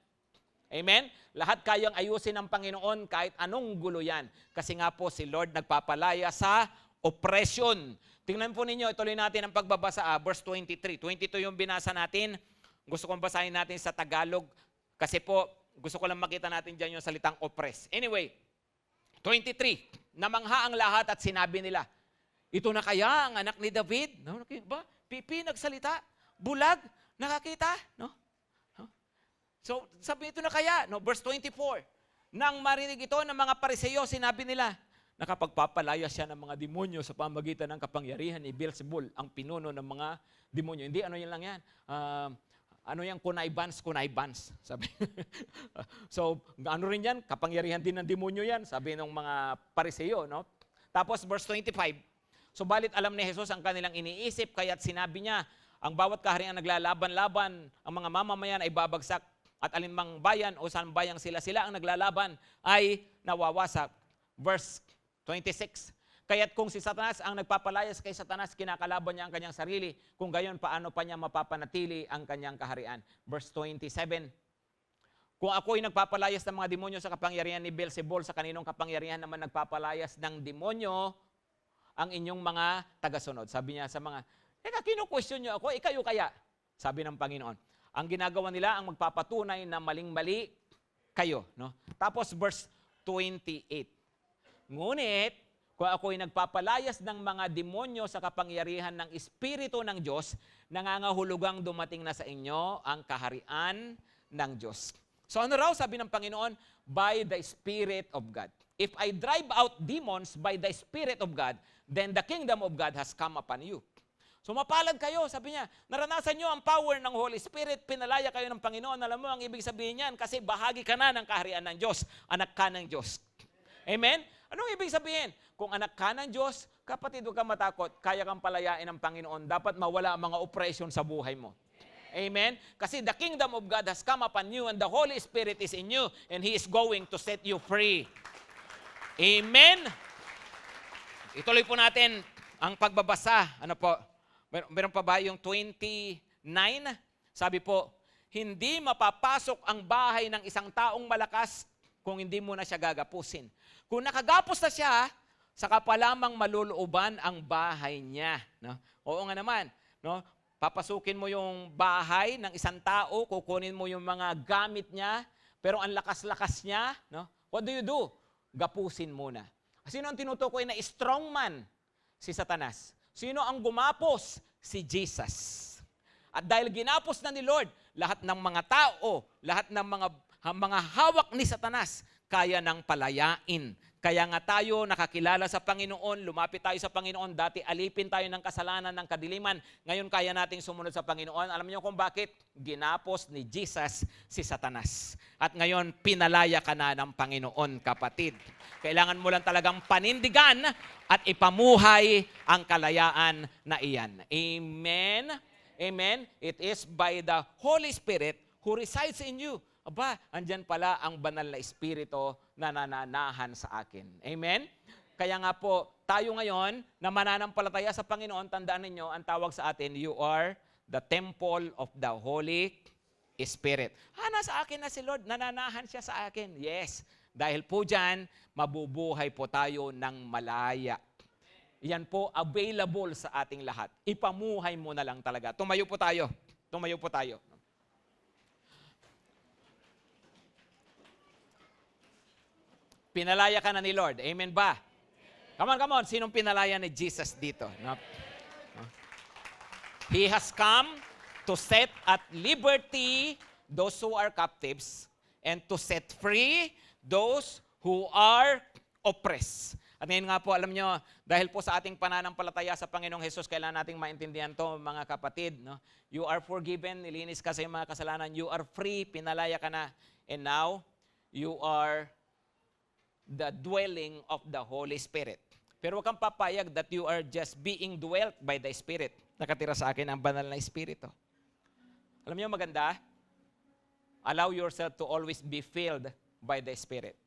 Amen? Lahat kayang ayusin ng Panginoon kahit anong gulo yan. Kasi nga po si Lord nagpapalaya sa oppression. Tingnan po ninyo, ituloy natin ang pagbabasa, verse 23. 22 yung binasa natin. Gusto kong basahin natin sa Tagalog kasi po gusto ko lang makita natin dyan yung salitang oppress. Anyway, 23. Namangha ang lahat at sinabi nila, ito na kaya ang anak ni David? No? Ba? Pipi nagsalita? Bulag? Nakakita? No? So, sabi ito na kaya? No? Verse 24. Nang marinig ito ng mga Pariseyo, sinabi nila, nakapagpapalaya siya ng mga demonyo sa pamagitan ng kapangyarihan ni Beelzebul, ang pinuno ng mga demonyo. Hindi, ano yun lang yan? Ano yung kunaybans? Sabi. So, ano rin yan? Kapangyarihan din ng demonyo yan, sabi ng mga Pariseyo, no? Tapos, verse 25. Subalit alam ni Jesus ang kanilang iniisip, kaya't sinabi niya, ang bawat kaharian naglalaban-laban, ang mga mamamayan ay babagsak, at alinmang bayan o sambayang sila ang naglalaban ay nawawasak. Verse 26. Kaya't kung si Satanas ang nagpapalayas kay Satanas, kinakalaban niya ang kanyang sarili. Kung gayon, paano pa niya mapapanatili ang kanyang kaharian? Verse 27. Kung ako'y nagpapalayas ng mga demonyo sa kapangyarihan ni Beelzebul, sa kaninong kapangyarihan naman nagpapalayas ng demonyo ang inyong mga tagasunod? Sabi niya sa mga, kinukwestiyon niyo ako, ikayo kaya? Sabi ng Panginoon, Ang ginagawa nila ang magpapatunay na maling-mali kayo. No? Tapos verse 28. Ngunit, kung ako'y nagpapalayas ng mga demonyo sa kapangyarihan ng Espiritu ng Diyos, nangangahulugang dumating na sa inyo ang kaharian ng Diyos. So ano raw sabi ng Panginoon? By the Spirit of God. If I drive out demons by the Spirit of God, then the kingdom of God has come upon you. So mapalad kayo, sabi niya, naranasan nyo ang power ng Holy Spirit, pinalaya kayo ng Panginoon. Alam mo, ang ibig sabihin niyan, kasi bahagi ka na ng kaharian ng Diyos, anak ka ng Diyos. Amen? Anong ibig sabihin? Kung anak ka ng Diyos, kapatid, huwag kang matakot, kaya kang palayain ng Panginoon, dapat mawala ang mga opresyon sa buhay mo. Amen? Kasi the kingdom of God has come upon you and the Holy Spirit is in you and He is going to set you free. Amen? Ituloy po natin ang pagbabasa. Ano po? Meron pa ba yung 29? Sabi po, hindi mapapasok ang bahay ng isang taong malakas kung hindi mo na siya gagapusin. Kung nakagapos na siya, saka pa lamang malulooban ang bahay niya. No? Oo nga naman. No? Papasukin mo yung bahay ng isang tao, kukunin mo yung mga gamit niya, pero ang lakas-lakas niya, no? What do? Gapusin muna. Sino ang tinutukoy na strong man? Si Satanas. Sino ang gumapos? Si Jesus. At dahil ginapos na ni Lord, lahat ng mga tao, lahat ng mga hawak ni Satanas, kaya nang palayain. Kaya nga tayo nakakilala sa Panginoon, lumapit tayo sa Panginoon, dati alipin tayo ng kasalanan, ng kadiliman, ngayon kaya nating sumunod sa Panginoon. Alam niyo kung bakit? Ginapos ni Jesus si Satanas. At ngayon, pinalaya ka na ng Panginoon, kapatid. Kailangan mo lang talagang panindigan at ipamuhay ang kalayaan na iyan. Amen? Amen? It is by the Holy Spirit who resides in you. Aba, andyan pala ang banal na Espiritu na nananahan sa akin. Amen? Kaya nga po, tayo ngayon na mananampalataya sa Panginoon, tandaan ninyo, ang tawag sa atin, you are the temple of the Holy Spirit. Nasa akin na si Lord, nananahan siya sa akin. Yes, dahil po dyan, mabubuhay po tayo ng malaya. Yan po, available sa ating lahat. Ipamuhay mo na lang talaga. Tumayo po tayo. Tumayo po tayo. Pinalaya ka na ni Lord. Amen ba? Come on. Sinong pinalaya ni Jesus dito? No? He has come to set at liberty those who are captives and to set free those who are oppressed. At ngayon nga po, alam nyo, dahil po sa ating pananampalataya sa Panginoong Hesus, kailangan nating maintindihan to, mga kapatid. No? You are forgiven, nilinis ka sa iyong mga kasalanan. You are free, pinalaya ka na. And now, you are the dwelling of the Holy Spirit. Pero huwag kang papayag that you are just being dwelt by the Spirit. Nakatira sa akin ang banal na Espiritu. Alam niyo maganda? Allow yourself to always be filled by the Spirit.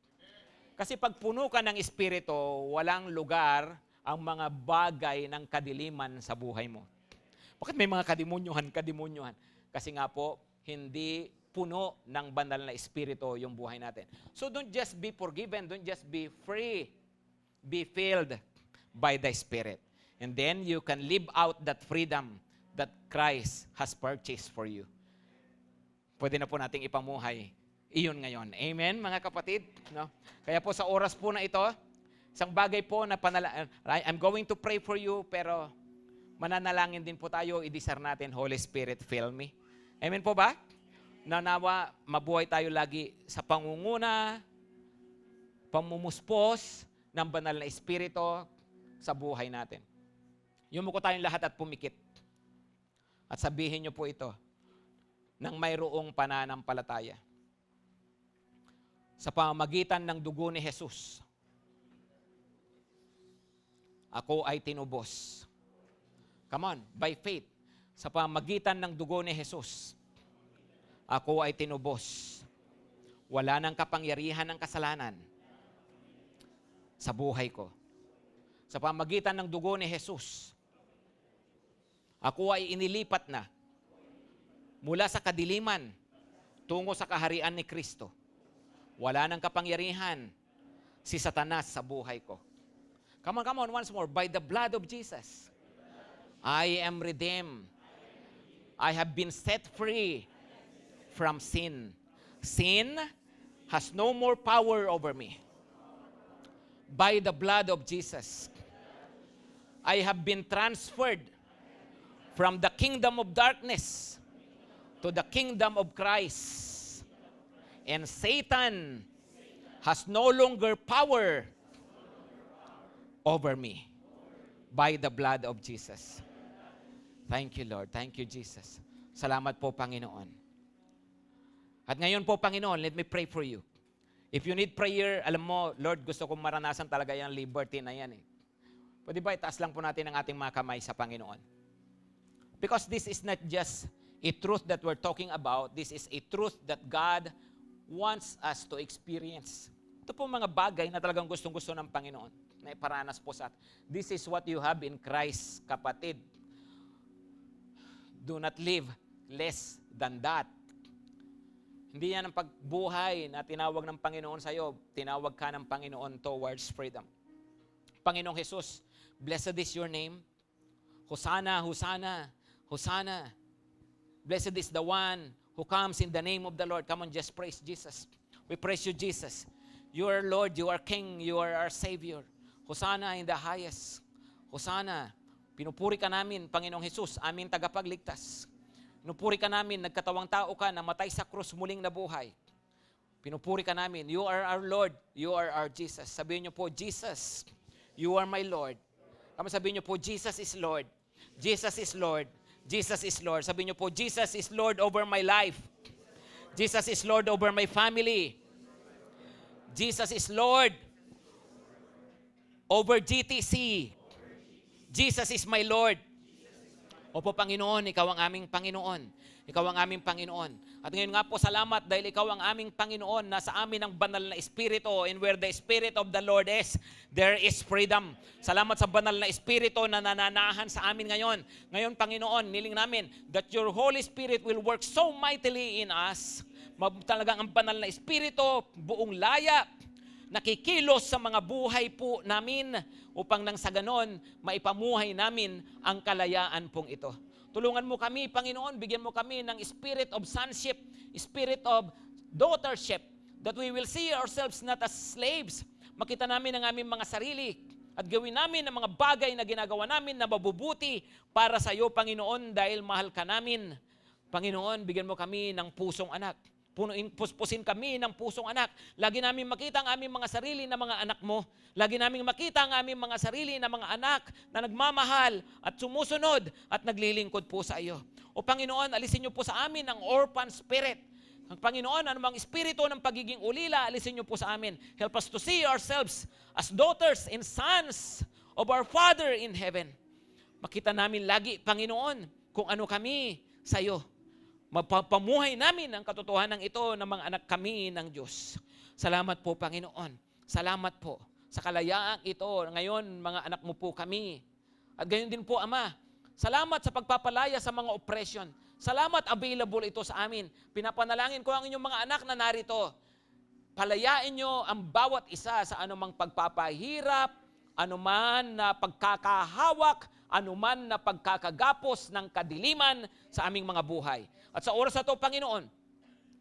Kasi pag puno ka ng Espiritu, walang lugar ang mga bagay ng kadiliman sa buhay mo. Bakit may mga kadimonyohan? Kasi nga po, hindi puno ng banal na Espiritu yung buhay natin. So don't just be forgiven, don't just be free. Be filled by the Spirit. And then you can live out that freedom that Christ has purchased for you. Pwede na po nating ipamuhay iyon ngayon. Amen, mga kapatid? No? Kaya po sa oras po na ito, isang bagay po na I'm going to pray for you, pero mananalangin din po tayo, idesire natin, Holy Spirit, fill me. Amen po ba? Nanawa, mabuhay tayo lagi sa pangunguna, pamumuspos ng banal na Espiritu sa buhay natin. Yumuko tayong lahat at pumikit. At sabihin niyo po ito ng mayroong pananampalataya. Sa pamamagitan ng dugo ni Jesus, ako ay tinubos. Come on, by faith. Sa pamamagitan ng dugo ni Jesus, ako ay tinubos. Wala nang kapangyarihan ng kasalanan sa buhay ko. Sa pamamagitan ng dugo ni Jesus, ako ay inilipat na mula sa kadiliman tungo sa kaharian ni Kristo. Wala nang kapangyarihan si Satanas sa buhay ko. Come on, once more. By the blood of Jesus, I am redeemed. I have been set free from sin. Sin has no more power over me. By the blood of Jesus, I have been transferred from the kingdom of darkness to the kingdom of Christ. And Satan has no longer power over me by the blood of Jesus. Thank you, Lord. Thank you, Jesus. Salamat po, Panginoon. At ngayon po, Panginoon, let me pray for you. If you need prayer, alam mo, Lord, gusto kong maranasan talaga yung liberty na yan. Pwede ba itaas lang po natin ang ating mga kamay sa Panginoon? Because this is not just a truth that we're talking about. This is a truth that God wants us to experience. Ito po mga bagay na talagang gustong-gusto ng Panginoon na iparanas po sa atin. This is what you have in Christ, kapatid. Do not live less than that. Hindi yan ang pagbuhay na tinawag ng Panginoon sa iyo. Tinawag ka ng Panginoon towards freedom. Panginoong Jesus, blessed is your name. Hosanna, Hosanna, Hosanna. Blessed is the one who comes in the name of the Lord. Come on, just praise Jesus. We praise you, Jesus. You are Lord, you are King, you are our Savior. Hosanna in the highest. Hosanna. Pinupuri ka namin, Panginoong Jesus, aming tagapagligtas. Pinupuri ka namin, nagkatawang tao ka, namatay sa krus, muling nabuhay. Pinupuri ka namin, you are our Lord, you are our Jesus. Sabihin niyo po, Jesus, you are my Lord. Kama sabihin niyo po, Jesus is Lord. Jesus is Lord. Jesus is Lord. Sabihin niyo po, Jesus is Lord over my life. Jesus is Lord over my family. Jesus is Lord over GTC. Jesus is my Lord. Opo, Panginoon, ikaw ang aming Panginoon. Ikaw ang aming Panginoon. At ngayon nga po, salamat dahil ikaw ang aming Panginoon. Nasa amin ang banal na Espiritu. And where the Spirit of the Lord is, there is freedom. Salamat sa banal na Espiritu na nananahan sa amin ngayon. Ngayon, Panginoon, niling namin that your Holy Spirit will work so mightily in us. Talagang ang banal na Espiritu, buong laya, nakikilos sa mga buhay po namin upang nang sa ganon, maipamuhay namin ang kalayaan pong ito. Tulungan mo kami, Panginoon, bigyan mo kami ng spirit of sonship, spirit of daughtership, that we will see ourselves not as slaves. Makita namin ang aming mga sarili at gawin namin ang mga bagay na ginagawa namin na mabubuti para sa iyo, Panginoon, dahil mahal ka namin. Panginoon, bigyan mo kami ng pusong anak. Puspusin kami ng pusong anak. Lagi namin makita ang aming mga sarili na mga anak mo. Lagi namin makita ang aming mga sarili na mga anak na nagmamahal at sumusunod at naglilingkod po sa iyo. O Panginoon, alisin niyo po sa amin ang orphan spirit. Ang Panginoon, anumang espiritu ng pagiging ulila, alisin niyo po sa amin. Help us to see ourselves as daughters and sons of our Father in heaven. Makita namin lagi, Panginoon, kung ano kami sa iyo. Mapapamuhay namin ang katotohanan ito ng mga anak kami ng Diyos. Salamat po, Panginoon. Salamat po sa kalayaang ito. Ngayon, mga anak mo po kami. At gayon din po, Ama. Salamat sa pagpapalaya sa mga oppression. Salamat, available ito sa amin. Pinapanalangin ko ang inyong mga anak na narito. Palayain nyo ang bawat isa sa anumang pagpapahirap, anuman na pagkakahawak, anuman na pagkakagapos ng kadiliman sa aming mga buhay. At sa oras na ito, Panginoon,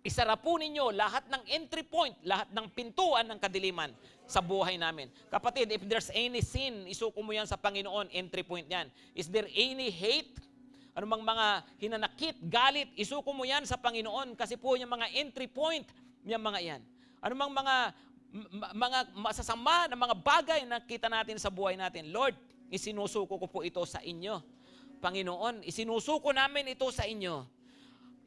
isara po ninyo lahat ng entry point, lahat ng pintuan ng kadiliman sa buhay namin. Kapatid, if there's any sin, isuko mo yan sa Panginoon, entry point yan. Is there any hate? Anumang mga hinanakit, galit, isuko mo yan sa Panginoon kasi po yung mga entry point, yung mga yan. Anumang mga masasama na mga bagay na kita natin sa buhay natin, Lord, isinusuko ko po ito sa inyo. Panginoon, isinusuko namin ito sa inyo.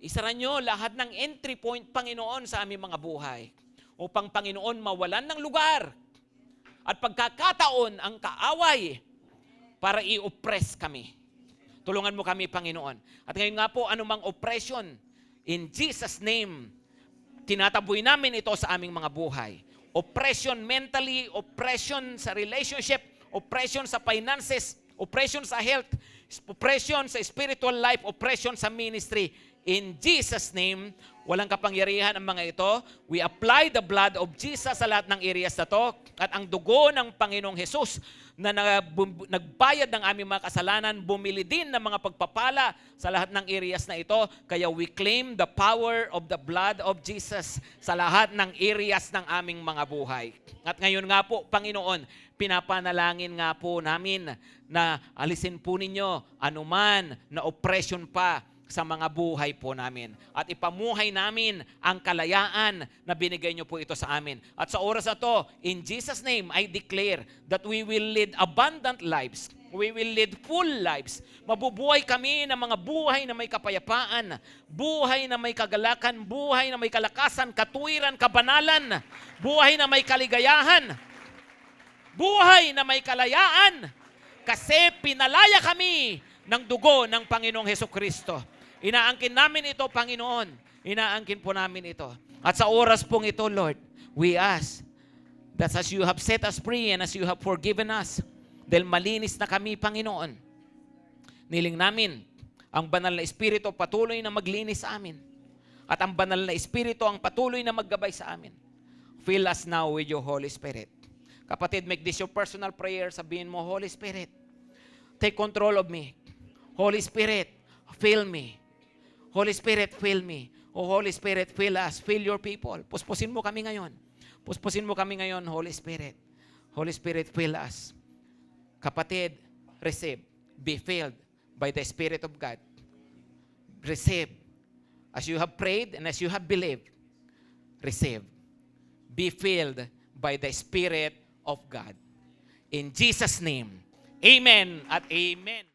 Isara nyo lahat ng entry point, Panginoon, sa aming mga buhay. Upang, Panginoon, mawalan ng lugar at pagkakataon ang kaaway para i-oppress kami. Tulungan mo kami, Panginoon. At ngayon nga po, anumang oppression, in Jesus' name, tinataboy namin ito sa aming mga buhay. Oppression mentally, oppression sa relationship, oppression sa finances, oppression sa health, oppression sa spiritual life, oppression sa ministry. In Jesus' name, walang kapangyarihan ang mga ito. We apply the blood of Jesus sa lahat ng areas na to. At ang dugo ng Panginoong Jesus na nagbayad ng aming mga kasalanan, bumili din ng mga pagpapala sa lahat ng areas na ito. Kaya we claim the power of the blood of Jesus sa lahat ng areas ng aming mga buhay. At ngayon nga po, Panginoon, pinapanalangin nga po namin na alisin po ninyo anuman na oppression pa sa mga buhay po namin. At ipamuhay namin ang kalayaan na binigay niyo po ito sa amin. At sa oras na to, in Jesus' name, I declare that we will lead abundant lives. We will lead full lives. Mabubuhay kami ng mga buhay na may kapayapaan, buhay na may kagalakan, buhay na may kalakasan, katuwiran, kabanalan, buhay na may kaligayahan, buhay na may kalayaan. Kasi pinalaya kami ng dugo ng Panginoong Hesukristo. Inaangkin namin ito, Panginoon. Inaangkin po namin ito. At sa oras pong ito, Lord, we ask that as you have set us free and as you have forgiven us, dahil malinis na kami, Panginoon, niling namin ang banal na Espiritu patuloy na maglinis sa amin. At ang banal na Espiritu ang patuloy na maggabay sa amin. Fill us now with your Holy Spirit. Kapatid, make this your personal prayer. Sabihin mo, Holy Spirit, take control of me. Holy Spirit, fill me. Holy Spirit, fill me. O Holy Spirit, fill us. Fill your people. Puspusin mo kami ngayon. Puspusin mo kami ngayon, Holy Spirit. Holy Spirit, fill us. Kapatid, receive. Be filled by the Spirit of God. Receive. As you have prayed and as you have believed, receive. Be filled by the Spirit of God. In Jesus' name, amen at amen.